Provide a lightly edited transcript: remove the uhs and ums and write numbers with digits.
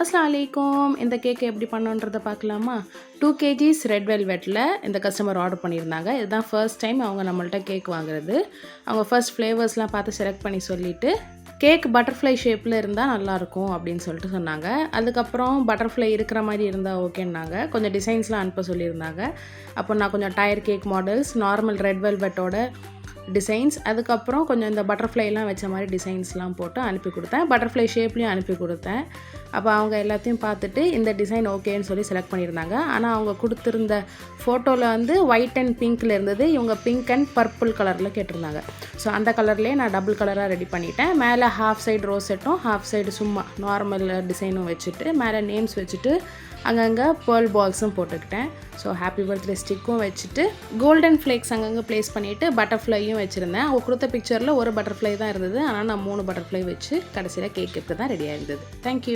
அஸ்ஸலாமு அலைக்கும். இந்த கேக் எப்படி பண்ணணுன்றதை பார்க்கலாமா? 2 kgs ரெட் வெல்வெட்டில் இந்த கஸ்டமர் ஆர்டர் பண்ணியிருந்தாங்க. இதுதான் ஃபர்ஸ்ட் டைம் அவங்க நம்மள்ட்ட கேக் வாங்குறது. அவங்க ஃபர்ஸ்ட் ஃப்ளேவர்ஸ்லாம் பார்த்து செலக்ட் பண்ணி சொல்லிவிட்டு கேக் பட்டர்ஃப்ளை ஷேப்பில் இருந்தால் நல்லாயிருக்கும் அப்படின்னு சொல்லிட்டு சொன்னாங்க. அதுக்கப்புறம் பட்டர்ஃப்ளை இருக்கிற மாதிரி இருந்தால் ஓகேன்னாங்க. கொஞ்சம் டிசைன்ஸ்லாம் அனுப்ப சொல்லியிருந்தாங்க. அப்போ நான் கொஞ்சம் tier cake models, normal red வெல்வெட்டோட டிசைன்ஸ், அதுக்கப்புறம் கொஞ்சம் இந்த பட்டர்ஃப்ளைலாம் வச்ச மாதிரி டிசைன்ஸ்லாம் போட்டு அனுப்பி கொடுத்தேன். பட்டர்ஃப்ளை ஷேப்லேயும் அனுப்பி கொடுத்தேன். அப்போ அவங்க எல்லாத்தையும் பார்த்துட்டு இந்த டிசைன் ஓகேன்னு சொல்லி செலக்ட் பண்ணியிருந்தாங்க. ஆனால் அவங்க கொடுத்துருந்த ஃபோட்டோவில் வந்து ஒயிட் அண்ட் பிங்க்கில் இருந்தது. இவங்க பிங்க் அண்ட் பர்பிள் கலரில் கேட்டிருந்தாங்க. ஸோ அந்த கலர்லேயே நான் டபுள் கலராக ரெடி பண்ணிட்டேன். மேலே ஹாஃப் சைடு ரோசெட்டும் ஹாஃப் சைடு சும்மா நார்மல் டிசைனும் வச்சுட்டு மேலே நேம்ஸ் வச்சுட்டு அங்கங்கே பேர்ல் பால்ஸும் போட்டுக்கிட்டேன். ஸோ ஹாப்பி பர்த்டே ஸ்டிக்கும் வச்சுட்டு கோல்டன் ஃப்ளேக்ஸ் அங்கங்கே ப்ளேஸ் பண்ணிவிட்டு பட்டர்ஃப்ளையும் வச்சுருந்தேன். அவங்க கொடுத்த பிக்சரில் ஒரு பட்டர்ஃப்ளை தான் இருந்தது. ஆனால் நான் 3 பட்டர்ஃப்ளை வச்சு கடைசியில் கேக் தான் ரெடியாக இருந்தது. தேங்க்யூ.